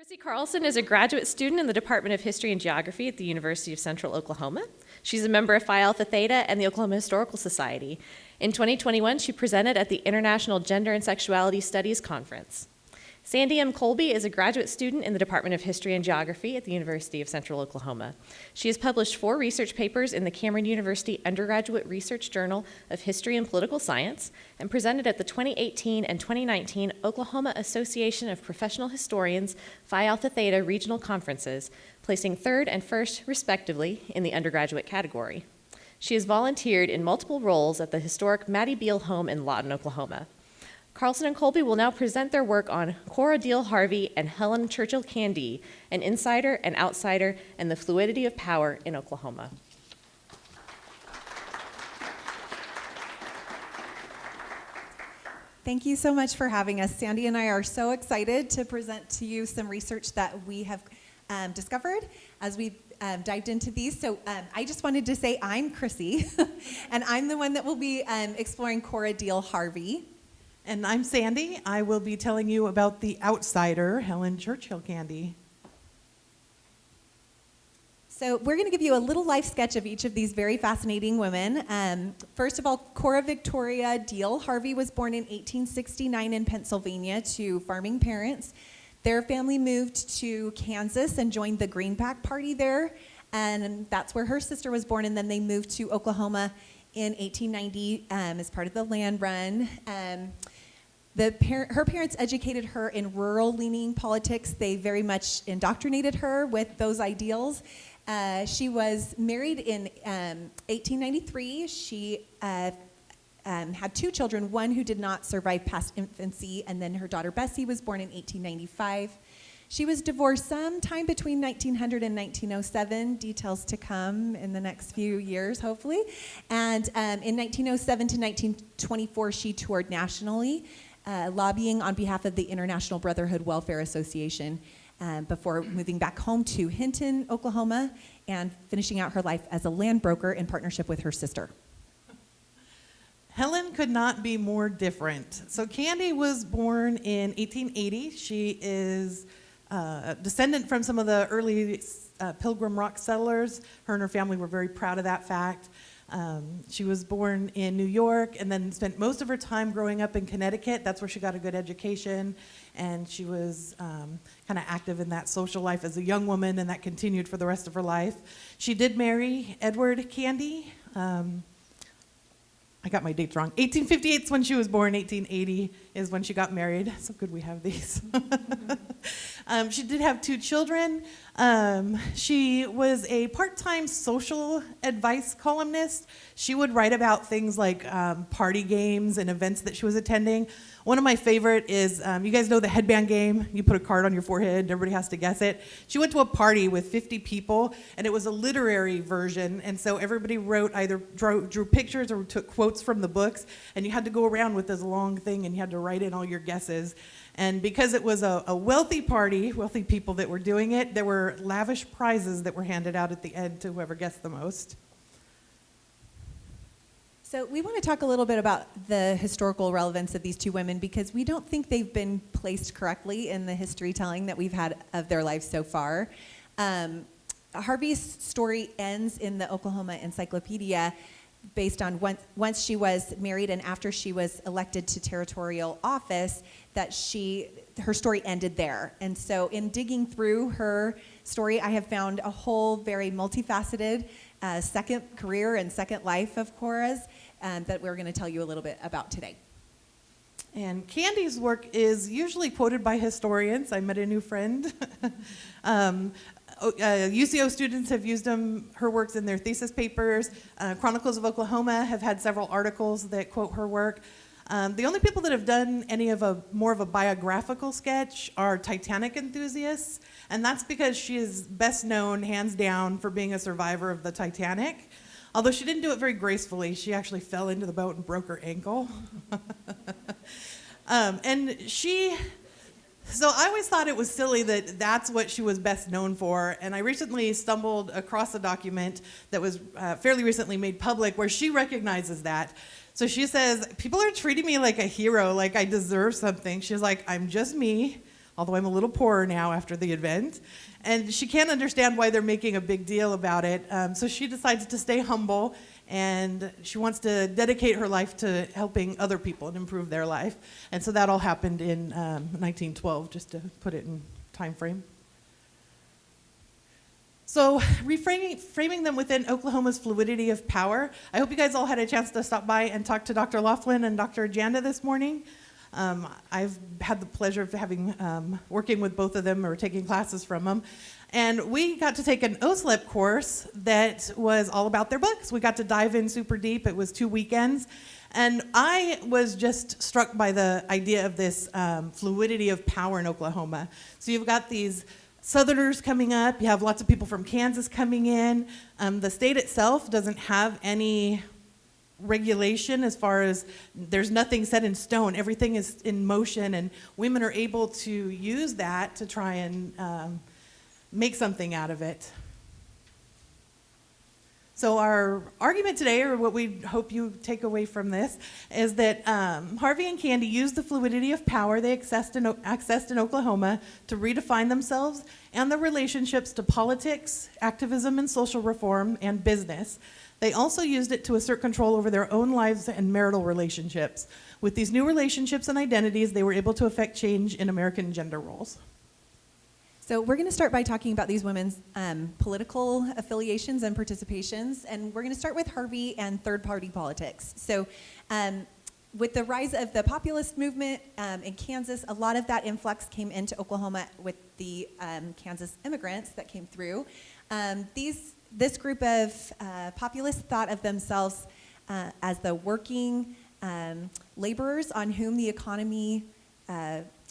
Chrissy Carlson is a graduate student in the Department of History and Geography at the University of Central Oklahoma. She's a member of Phi Alpha Theta and the Oklahoma Historical Society. In 2021, she presented at the International Gender and Sexuality Studies Conference. Sandi Colby is a graduate student in the Department of History and Geography at the University of Central Oklahoma. She has published 4 research papers in the Cameron University Undergraduate Research Journal of History and Political Science and presented at the 2018 and 2019 Oklahoma Association of Professional Historians Phi Alpha Theta regional conferences, placing 3rd and 1st, respectively, in the undergraduate category. She has volunteered in multiple roles at the historic Maddie Beal home in Lawton, Oklahoma. Carlson and Colby will now present their work on Cora Diehl Harvey and Helen Churchill Candee, an insider and outsider, and the fluidity of power in Oklahoma. Thank you so much for having us. Sandi and I are so excited to present to you some research that we have discovered as we dived into these. So I just wanted to say I'm Chrissy, and I'm the one that will be exploring Cora Diehl Harvey. And I'm Sandi. I will be telling you about the outsider, Helen Churchill Candee. So we're going to give you a little life sketch of each of these very fascinating women. First of all, Cora Victoria Diehl Harvey was born in 1869 in Pennsylvania to farming parents. Their family moved to Kansas and joined the Greenback Party there, and that's where her sister was born, and then they moved to Oklahoma in 1890 as part of the land run. Her parents educated her in rural-leaning politics. They very much indoctrinated her with those ideals. She was married in 1893. She had 2 children, one who did not survive past infancy, and then her daughter Bessie was born in 1895. She was divorced sometime between 1900 and 1907, details to come in the next few years, hopefully. And in 1907 to 1924, she toured nationally, lobbying on behalf of the International Brotherhood Welfare Association before moving back home to Hinton, Oklahoma, and finishing out her life as a land broker in partnership with her sister. Helen could not be more different. So Candee was born in 1880. She is a descendant from some of the early Pilgrim Rock settlers. Her and her family were very proud of that fact. She was born in New York and then spent most of her time growing up in Connecticut. That's where she got a good education, and she was kind of active in that social life as a young woman, and that continued for the rest of her life. She did marry Edward Candee. I got my dates wrong. 1858 is when she was born. 1880 is when she got married. So good we have these. She did have 2 children. She was a part-time social advice columnist. She would write about things like party games and events that she was attending. One of my favorite is, you guys know the headband game? You put a card on your forehead and everybody has to guess it. She went to a party with 50 people, and it was a literary version, and so everybody wrote, either drew pictures or took quotes from the books, and you had to go around with this long thing and you had to write in all your guesses. And because it was a wealthy party, wealthy people that were doing it, there were lavish prizes that were handed out at the end to whoever guessed the most. So we want to talk a little bit about the historical relevance of these 2 women because we don't think they've been placed correctly in the history telling that we've had of their lives so far. Harvey's story ends in the Oklahoma Encyclopedia based on once she was married and after she was elected to territorial office, that her story ended there. And so in digging through her story, I have found a whole very multifaceted second career and second life of Cora's that we're going to tell you a little bit about today. And Candee's work is usually quoted by historians. I met a new friend. UCO students have used her works in their thesis papers. Chronicles of Oklahoma have had several articles that quote her work. The only people that have done any of more of a biographical sketch are Titanic enthusiasts, and that's because she is best known, hands down, for being a survivor of the Titanic. Although she didn't do it very gracefully. She actually fell into the boat and broke her ankle. So I always thought it was silly that that's what she was best known for, and I recently stumbled across a document that was fairly recently made public where she recognizes that. So she says, people are treating me like a hero, like I deserve something. She's like, I'm just me. although I'm a little poorer now after the event. And she can't understand why they're making a big deal about it. So she decides to stay humble, and she wants to dedicate her life to helping other people and improve their life. And so that all happened in 1912, just to put it in time frame. So framing them within Oklahoma's fluidity of power. I hope you guys all had a chance to stop by and talk to Dr. Laughlin and Dr. Janda this morning. I've had the pleasure of working with both of them or taking classes from them. And we got to take an OSLEP course that was all about their books. We got to dive in super deep. It was 2 weekends. And I was just struck by the idea of this fluidity of power in Oklahoma. So you've got these Southerners coming up. You have lots of people from Kansas coming in. The state itself doesn't have any regulation as far as there's nothing set in stone. Everything is in motion, and women are able to use that to try and make something out of it. So our argument today, or what we hope you take away from this, is that Harvey and Candee used the fluidity of power they accessed in Oklahoma to redefine themselves and their relationships to politics, activism and social reform, and business. They also used it to assert control over their own lives and marital relationships. With these new relationships and identities, they were able to affect change in American gender roles. So we're going to start by talking about these women's political affiliations and participations, and we're going to start with Harvey and third-party politics. So with the rise of the populist movement in Kansas, a lot of that influx came into Oklahoma with the Kansas immigrants that came through. This group of populists thought of themselves as the working laborers on whom the economy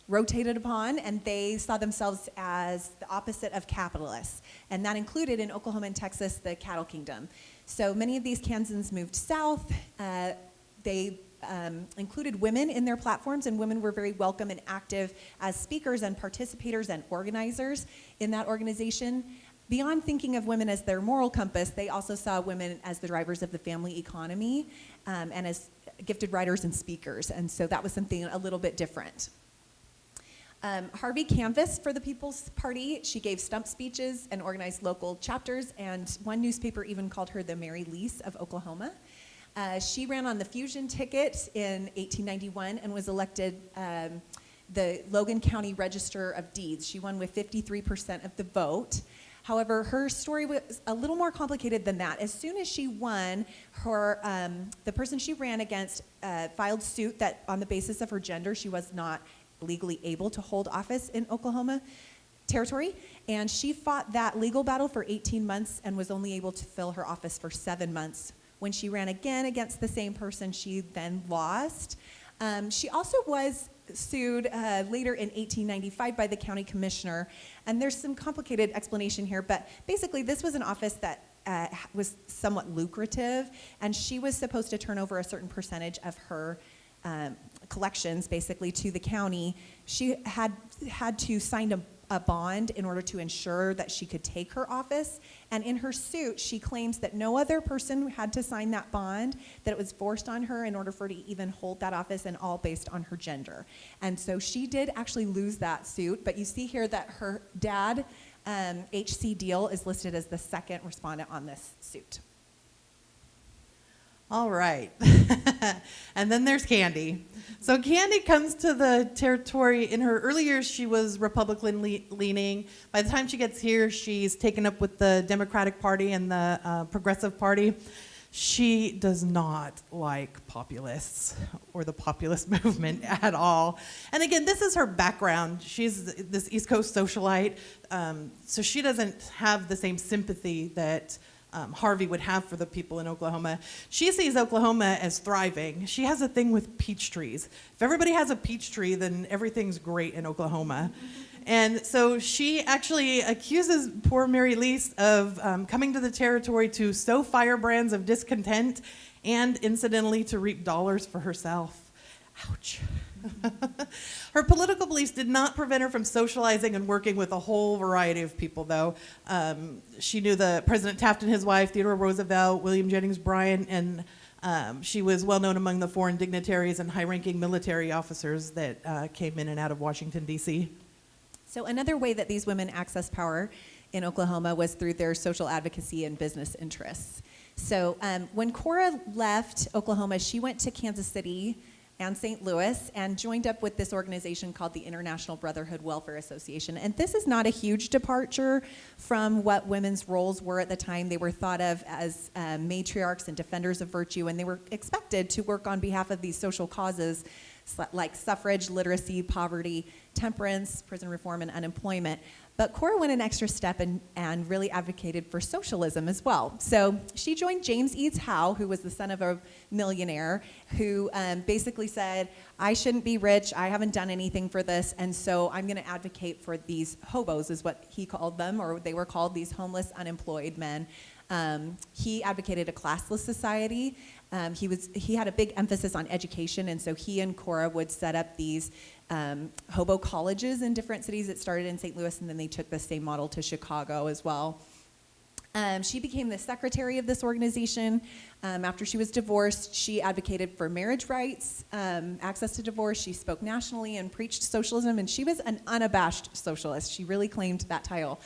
rotated upon, and they saw themselves as the opposite of capitalists. And that included in Oklahoma and Texas the cattle kingdom. So many of these Kansans moved south. They included women in their platforms, and women were very welcome and active as speakers and participators and organizers in that organization. Beyond thinking of women as their moral compass, they also saw women as the drivers of the family economy and as gifted writers and speakers. And so that was something a little bit different. Harvey canvassed for the People's Party. She gave stump speeches and organized local chapters, and one newspaper even called her the Mary Lease of Oklahoma. She ran on the Fusion ticket in 1891 and was elected the Logan County Register of Deeds. She won with 53% of the vote. However, her story was a little more complicated than that. As soon as she won, the person she ran against filed suit that on the basis of her gender, she was not legally able to hold office in Oklahoma territory, and she fought that legal battle for 18 months and was only able to fill her office for 7 months. When she ran again against the same person, she then lost. She also was sued later in 1895 by the county commissioner, and there's some complicated explanation here, but basically this was an office that was somewhat lucrative, and she was supposed to turn over a certain percentage of her collections basically to the county. She had to sign a bond in order to ensure that she could take her office, and in her suit she claims that no other person had to sign that bond, that it was forced on her in order for her to even hold that office, and all based on her gender. And so she did actually lose that suit, but you see here that her dad, H.C. Diehl, is listed as the second respondent on this suit. All right. And then there's Candee. So Candee comes to the territory. In her early years, she was Republican leaning. By the time she gets here, she's taken up with the Democratic Party and the Progressive Party. She does not like populists or the populist movement at all. And again, this is her background. She's this East Coast socialite, so she doesn't have the same sympathy that Harvey would have for the people in Oklahoma. She sees Oklahoma as thriving. She has a thing with peach trees. If everybody has a peach tree, then everything's great in Oklahoma. And so she actually accuses poor Mary Lease of coming to the territory to sow firebrands of discontent and incidentally to reap dollars for herself. Ouch. Her political beliefs did not prevent her from socializing and working with a whole variety of people, though. She knew the President Taft and his wife, Theodore Roosevelt, William Jennings Bryan, and she was well known among the foreign dignitaries and high-ranking military officers that came in and out of Washington, D.C. So another way that these women accessed power in Oklahoma was through their social advocacy and business interests. So when Cora left Oklahoma, she went to Kansas City and St. Louis and joined up with this organization called the International Brotherhood Welfare Association. And this is not a huge departure from what women's roles were at the time. They were thought of as matriarchs and defenders of virtue, and they were expected to work on behalf of these social causes like suffrage, literacy, poverty, temperance, prison reform, and unemployment. But Cora went an extra step and really advocated for socialism as well. So she joined James Eads Howe, who was the son of a millionaire, who basically said, I shouldn't be rich, I haven't done anything for this, and so I'm going to advocate for these hobos, is what he called them, or they were called, these homeless, unemployed men. He advocated a classless society. He had a big emphasis on education, and so he and Cora would set up these hobo colleges in different cities. It started in St. Louis, and then they took the same model to Chicago as well. She became the secretary of this organization. After she was divorced, she advocated for marriage rights, access to divorce. She spoke nationally and preached socialism, and she was an unabashed socialist. She really claimed that title.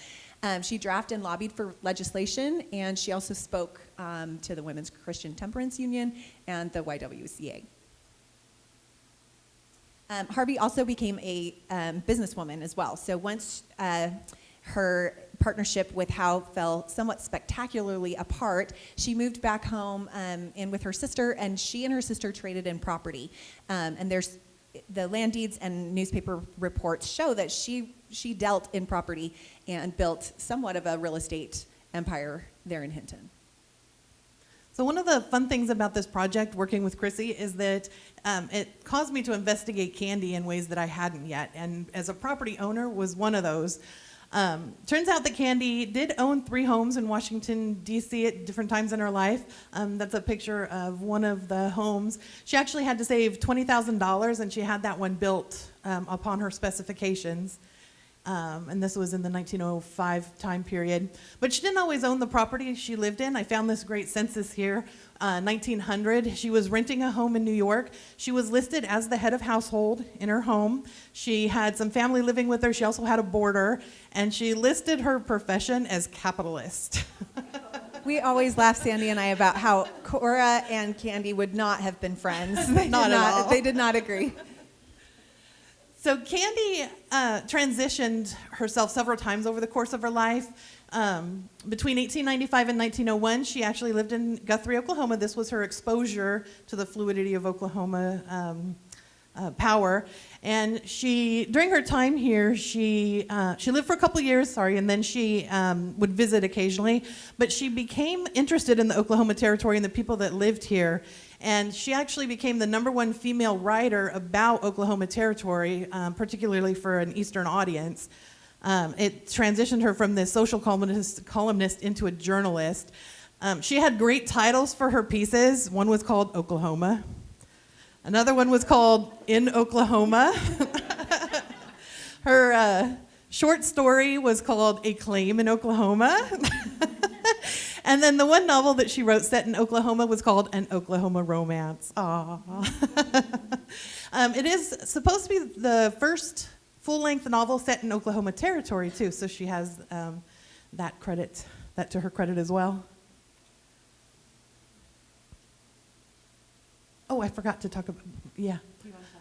She drafted and lobbied for legislation, and she also spoke to the Women's Christian Temperance Union and the YWCA. Harvey also became a businesswoman as well. So once her partnership with Howe fell somewhat spectacularly apart, she moved back home in with her sister, and she and her sister traded in property. And there's the land deeds and newspaper reports show that she dealt in property and built somewhat of a real estate empire there in Hinton. So one of the fun things about this project, working with Chrissy, is that it caused me to investigate Candee in ways that I hadn't yet, and as a property owner was one of those. Turns out that Candee did own 3 homes in Washington, D.C. at different times in her life. That's a picture of one of the homes. She actually had to save $20,000, and she had that one built upon her specifications. And this was in the 1905 time period. But she didn't always own the property she lived in. I found this great census here. 1900, she was renting a home in New York. She was listed as the head of household in her home. She had some family living with her. She also had a boarder. And she listed her profession as capitalist. We always laugh, Sandi and I, about how Cora and Candee would not have been friends. Not at all. They did not agree. So Candee transitioned herself several times over the course of her life. Between 1895 and 1901, she actually lived in Guthrie, Oklahoma. This was her exposure to the fluidity of Oklahoma power. And during her time here, she lived for a couple years, and then she would visit occasionally. But she became interested in the Oklahoma Territory and the people that lived here. And she actually became the #1 female writer about Oklahoma Territory, particularly for an Eastern audience. It transitioned her from this social columnist into a journalist. She had great titles for her pieces. One was called Oklahoma. Another one was called In Oklahoma. Her short story was called A Claim in Oklahoma. And then the one novel that she wrote set in Oklahoma was called An Oklahoma Romance. It is supposed to be the first full-length novel set in Oklahoma Territory, too, so she has that to her credit as well. Oh, I forgot to talk about, yeah.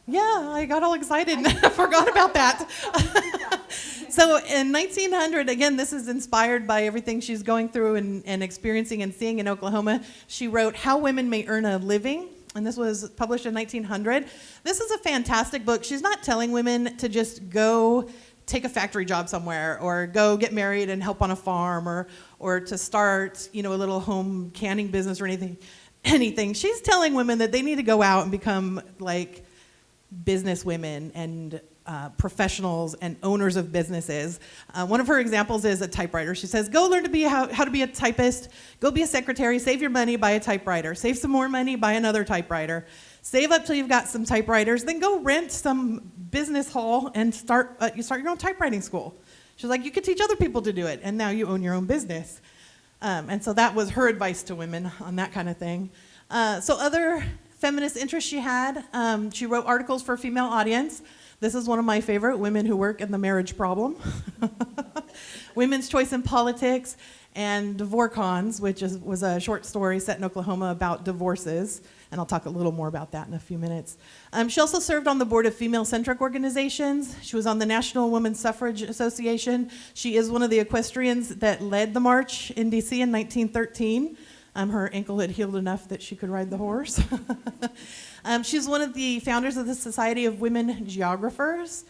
Yeah, I got all excited and I forgot about that. So in 1900, again, this is inspired by everything she's going through and experiencing and seeing in Oklahoma. She wrote How Women May Earn a Living, and this was published in 1900. This is a fantastic book. She's not telling women to just go take a factory job somewhere or go get married and help on a farm or to start, a little home canning business or anything. She's telling women that they need to go out and become like business women and professionals and owners of businesses. One of her examples is a typewriter. She says, go learn how to be a typist, go be a secretary, save your money, buy a typewriter, save some more money, buy another typewriter, save up till you've got some typewriters, then go rent some business hall and start your own typewriting school. She's like, you could teach other people to do it, and now you own your own business. And so that was her advice to women on that kind of thing. So other feminist interests she had, she wrote articles for a female audience. This is one of my favorite, Women Who Work in the Marriage Problem. Women's Choice in Politics, and Divorcons, which was a short story set in Oklahoma about divorces, and I'll talk a little more about that in a few minutes. She also served on the board of female-centric organizations. She was on the National Women's Suffrage Association. She is one of the equestrians that led the march in D.C. in 1913. Her ankle had healed enough that she could ride the horse. She's one of the founders of the Society of Women Geographers.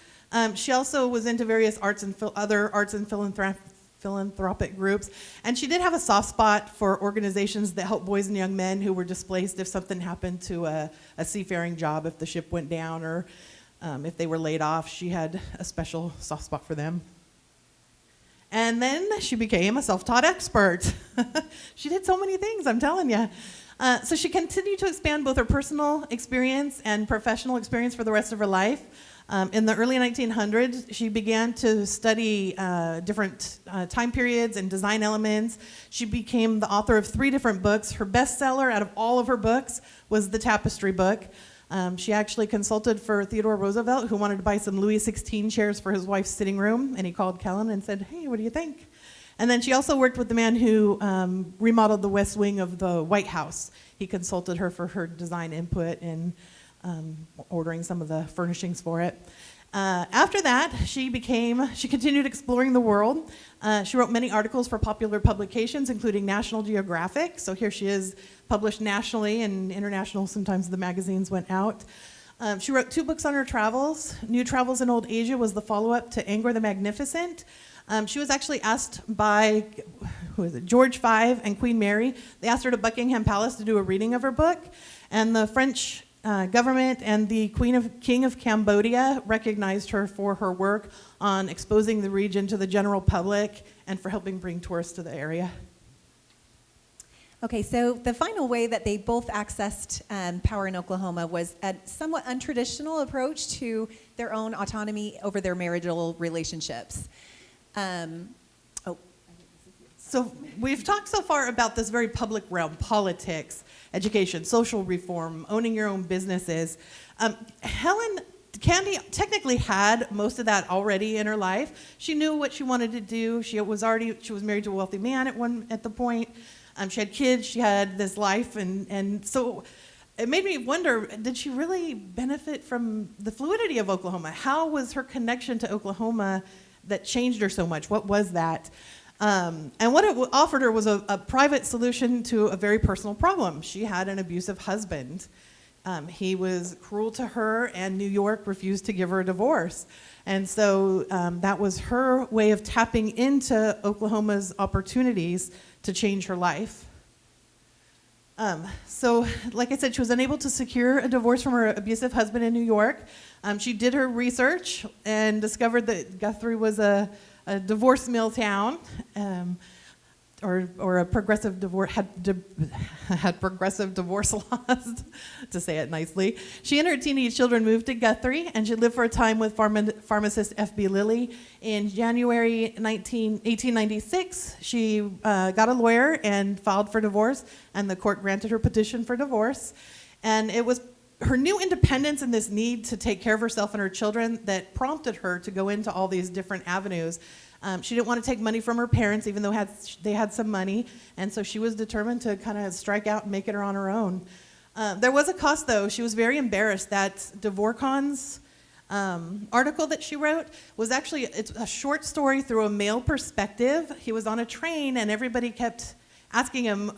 She also was into various other arts and philanthropic groups, and she did have a soft spot for organizations that help boys and young men who were displaced if something happened to a seafaring job, if the ship went down or if they were laid off. She had a special soft spot for them. And then she became a self-taught expert. She did so many things, I'm telling you. So she continued to expand both her personal experience and professional experience for the rest of her life. In the early 1900s, she began to study different time periods and design elements. She became the author of 3 different books. Her bestseller out of all of her books was the Tapestry book. She actually consulted for Theodore Roosevelt, who wanted to buy some Louis XVI chairs for his wife's sitting room, and he called Kellen and said, "Hey, what do you think?" And then she also worked with the man who remodeled the West Wing of the White House. He consulted her for her design input and ordering some of the furnishings for it. After that, she continued exploring the world. She wrote many articles for popular publications, including National Geographic. So here she is, published nationally and international. Sometimes the magazines went out. She wrote 2 books on her travels. New Travels in Old Asia was the follow-up to Angkor the Magnificent. She was actually asked by, George V and Queen Mary. They asked her to Buckingham Palace to do a reading of her book, and the French government and the King of Cambodia recognized her for her work on exposing the region to the general public and for helping bring tourists to the area. Okay, so the final way that they both accessed power in Oklahoma was a somewhat untraditional approach to their own autonomy over their marital relationships. So we've talked so far about this very public realm: politics, education, social reform, owning your own businesses. Helen Candee technically had most of that already in her life. She knew what she wanted to do. She was married to a wealthy man at the point. She had kids. She had this life, and so it made me wonder: did she really benefit from the fluidity of Oklahoma? How was her connection to Oklahoma that changed her so much? What was that? And what it offered her was a private solution to a very personal problem. She had an abusive husband. He was cruel to her, and New York refused to give her a divorce. And so that was her way of tapping into Oklahoma's opportunities to change her life. So, like I said, she was unable to secure a divorce from her abusive husband in New York. She did her research and discovered that Guthrie was a divorce mill town, or a progressive divorce had progressive divorce laws, to say it nicely. She and her teenage children moved to Guthrie, and she lived for a time with pharmacist F.B. Lilly. In January 1896, she got a lawyer and filed for divorce, and the court granted her petition for divorce. And it was her new independence and this need to take care of herself and her children that prompted her to go into all these different avenues. She didn't want to take money from her parents, even though they had some money, and so she was determined to kind of strike out and make it on her own. There was a cost, though. She was very embarrassed that Divorcon's article that she wrote was actually it's a short story through a male perspective. He was on a train, and everybody kept asking him,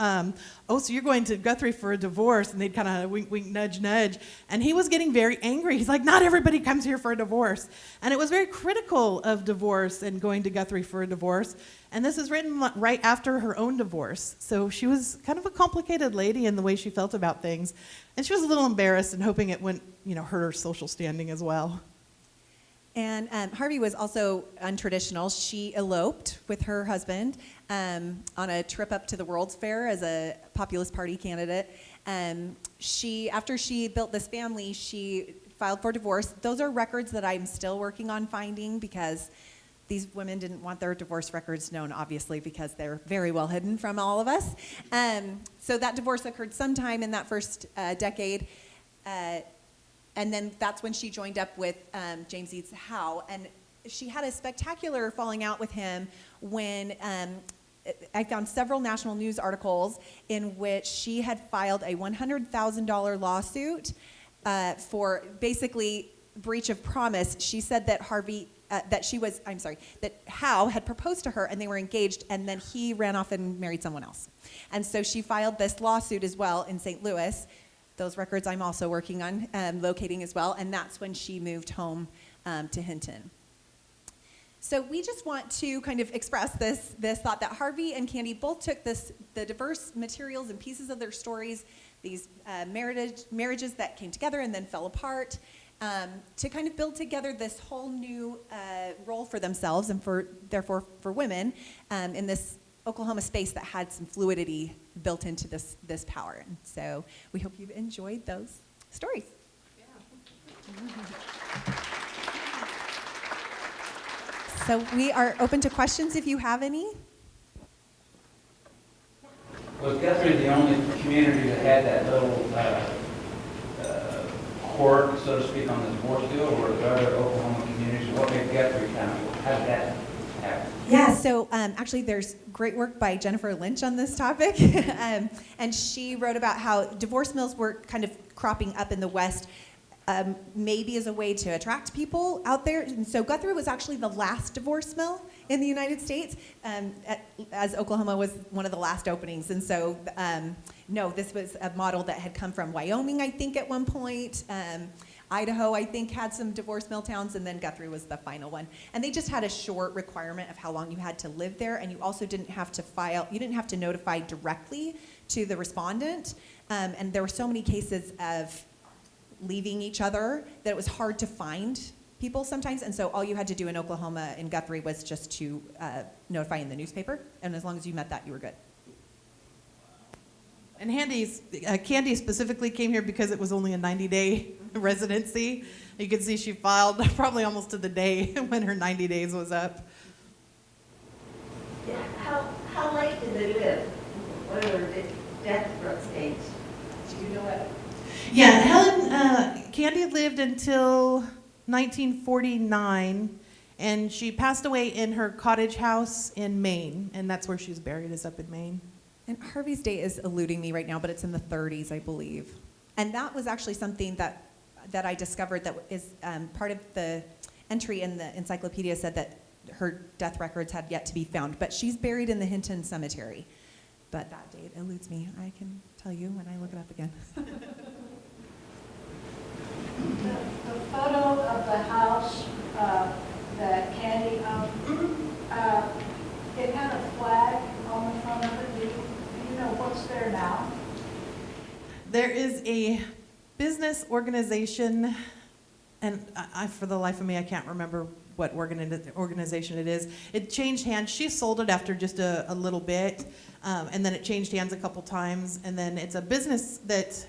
"Oh, so you're going to Guthrie for a divorce?" And they'd kind of wink, wink, nudge, nudge. And he was getting very angry. He's like, "Not everybody comes here for a divorce." And it was very critical of divorce and going to Guthrie for a divorce. And this is written right after her own divorce. So she was kind of a complicated lady in the way she felt about things. And she was a little embarrassed and hoping it wouldn't, hurt her social standing as well. And Harvey was also untraditional. She eloped with her husband on a trip up to the World's Fair as a Populist Party candidate. After she built this family, she filed for divorce. Those are records that I'm still working on finding because these women didn't want their divorce records known, obviously, because they're very well hidden from all of us. So that divorce occurred sometime in that first decade. And then that's when she joined up with James Eads Howe. And she had a spectacular falling out with him when I found several national news articles in which she had filed a $100,000 lawsuit for basically breach of promise. She said that that Howe had proposed to her and they were engaged, and then he ran off and married someone else. And so she filed this lawsuit as well in St. Louis. Those records I'm also working on locating as well, and that's when she moved home to Hinton. So we just want to kind of express this thought that Harvey and Candee both took the diverse materials and pieces of their stories, these marriages that came together and then fell apart, to kind of build together this whole new role for themselves and therefore for women in this Oklahoma space that had some fluidity built into this power. And so we hope you've enjoyed those stories. Yeah. So we are open to questions if you have any. Was Guthrie the only community that had that little court, so to speak, on the divorce deal, or were there other Oklahoma communities? What made Guthrie County? How did that happen? Yeah, so actually there's great work by Jennifer Lynch on this topic. And she wrote about how divorce mills were kind of cropping up in the West, maybe as a way to attract people out there. And so Guthrie was actually the last divorce mill in the United States, as Oklahoma was one of the last openings. And so, no, this was a model that had come from Wyoming, I think, at one point. Idaho, I think, had some divorce mill towns, and then Guthrie was the final one. And they just had a short requirement of how long you had to live there, and you also didn't have to notify directly to the respondent. And there were so many cases of leaving each other that it was hard to find people sometimes, and so all you had to do in Oklahoma in Guthrie was just to notify in the newspaper, and as long as you met that, you were good. And Candee specifically came here because it was only a 90-day residency. You can see she filed probably almost to the day when her 90 days was up. Yeah. How late did they live? What are their death dates? Do you know what? Yeah, Helen Candee lived until 1949, and she passed away in her cottage house in Maine, and that's where she's buried, is up in Maine. And Harvey's date is eluding me right now, but it's in the 30s, I believe. And that was actually something that I discovered that is part of the entry in the encyclopedia said that her death records had yet to be found, but she's buried in the Hinton Cemetery. But that date eludes me. I can tell you when I look it up again. The photo of the house that Candee owned, it had a flag on the front of it. Do you know what's there now? There is a business organization, and I, for the life of me, I can't remember what organization it is. It changed hands. She sold it after just a little bit, and then it changed hands a couple times, and then it's a business that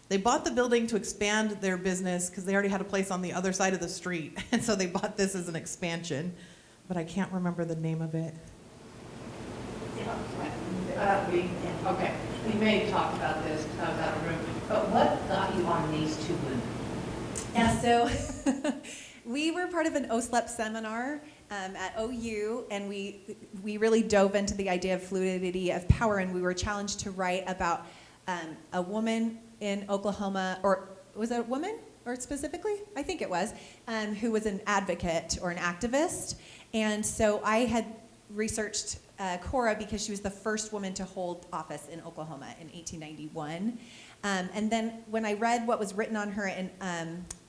they bought the building to expand their business because they already had a place on the other side of the street, and so they bought this as an expansion, but I can't remember the name of it. Okay, we may talk about this because I was out of room, but what got you on these two women? Yeah, so we were part of an OSLEP seminar at OU, and we really dove into the idea of fluidity of power, and we were challenged to write about a woman in Oklahoma, or was it a woman, or specifically? I think it was, who was an advocate or an activist. And so I had researched Cora because she was the first woman to hold office in Oklahoma in 1891. And then when I read what was written on her in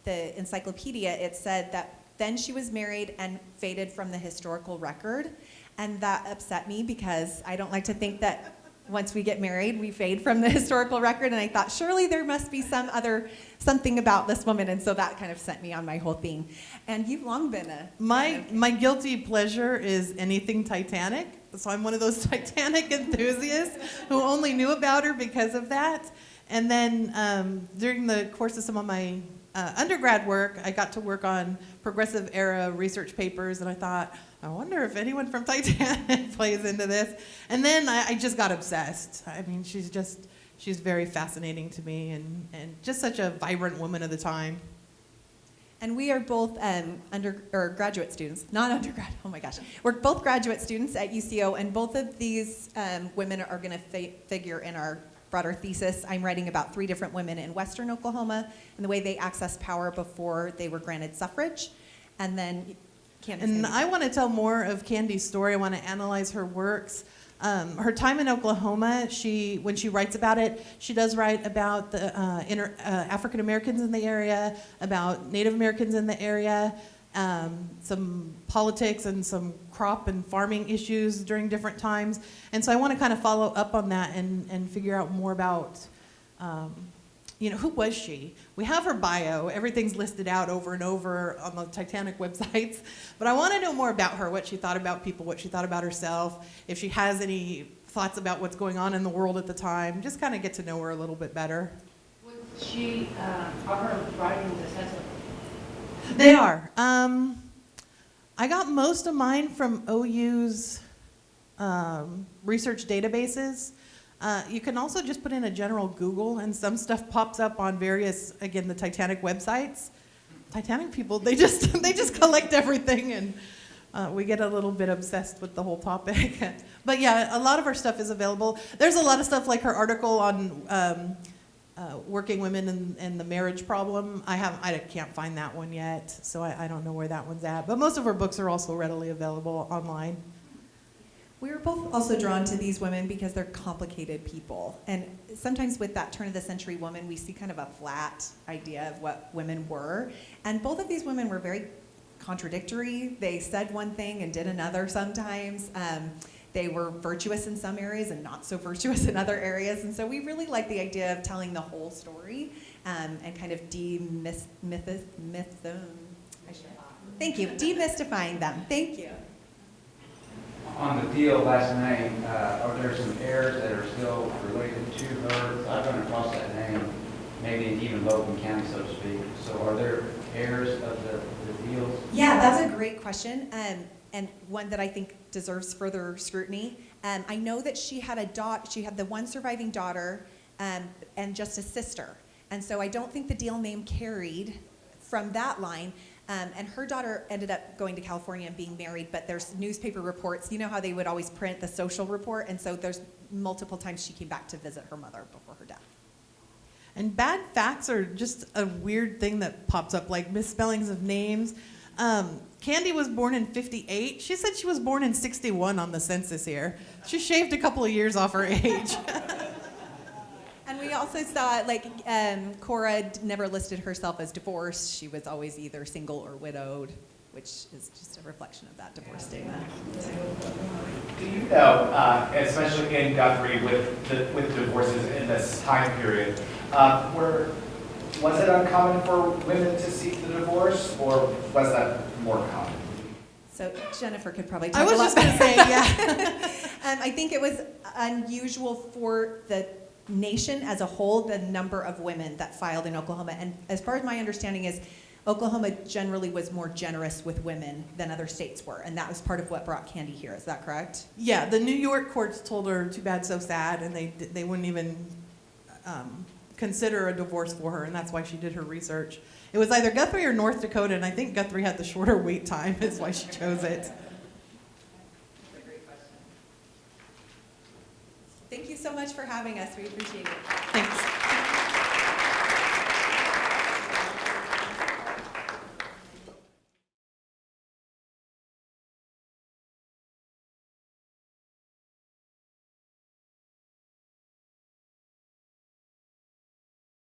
the encyclopedia, it said that then she was married and faded from the historical record. And that upset me because I don't like to think that once we get married, we fade from the historical record. And I thought, surely there must be something about this woman. And so that kind of sent me on my whole theme. And you've long been My guilty pleasure is anything Titanic. So I'm one of those Titanic enthusiasts who only knew about her because of that. And then during the course of some of my undergrad work, I got to work on progressive era research papers, and I thought, I wonder if anyone from Titanic plays into this. And then I just got obsessed. I mean, she's just she's very fascinating to me and just such a vibrant woman of the time. And we are both graduate students, not undergrad. Oh my gosh. We're both graduate students at UCO, and both of these women are going to figure in our broader thesis. I'm writing about 3 different women in Western Oklahoma and the way they accessed power before they were granted suffrage. And then Candace. And I want to tell more of Candee's story. I want to analyze her works. Her time in Oklahoma, when she writes about it, she does write about the African Americans in the area, about Native Americans in the area, some politics and some crop and farming issues during different times. And so I want to kind of follow up on that and figure out more about, who was she? We have her bio. Everything's listed out over and over on the Titanic websites. But I want to know more about her, what she thought about people, what she thought about herself, if she has any thoughts about what's going on in the world at the time. Just kind of get to know her a little bit better. Would she, are her writings accessible? They are. I got most of mine from OU's research databases. You can also just put in a general Google, and some stuff pops up on various, again, the Titanic websites. Titanic people, they just collect everything, and we get a little bit obsessed with the whole topic. But yeah, a lot of our stuff is available. There's a lot of stuff like her article on working women and the marriage problem. I can't find that one yet, so I don't know where that one's at. But most of her books are also readily available online. We were both also drawn to these women because they're complicated people. And sometimes with that turn of the century woman, we see kind of a flat idea of what women were. And both of these women were very contradictory. They said one thing and did another sometimes. They were virtuous in some areas and not so virtuous in other areas. And so we really like the idea of telling the whole story and kind of demystifying them. Thank you. On the Diehl last name, are there some heirs that are still related to her? I've run across that name, maybe in even Logan County, so to speak. So are there heirs of the Diehls? Yeah, that's a great question, and one that I think deserves further scrutiny. I know that she had she had the one surviving daughter and just a sister. And so I don't think the Diehl name carried from that line. And her daughter ended up going to California and being married, but there's newspaper reports. You know how they would always print the social report? And so there's multiple times she came back to visit her mother before her death. And bad facts are just a weird thing that pops up, like misspellings of names. Candee was born in 58. She said she was born in 61 on the census here. She shaved a couple of years off her age. And we also saw, Cora never listed herself as divorced. She was always either single or widowed, which is just a reflection of that divorce statement. Do you know, especially in Guthrie with divorces in this time period, was it uncommon for women to seek the divorce, or was that more common? So Jennifer could probably talk I was a lot just going to say, yeah. I think it was unusual for the nation as a whole, the number of women that filed in Oklahoma. And as far as my understanding is, Oklahoma generally was more generous with women than other states were. And that was part of what brought Candee here. Is that correct? Yeah, the New York courts told her, too bad, so sad, and they wouldn't even consider a divorce for her, and that's why she did her research. It was either Guthrie or North Dakota, and I think Guthrie had the shorter wait time, is why she chose it. Thank you so much for having us. We appreciate it. Thanks.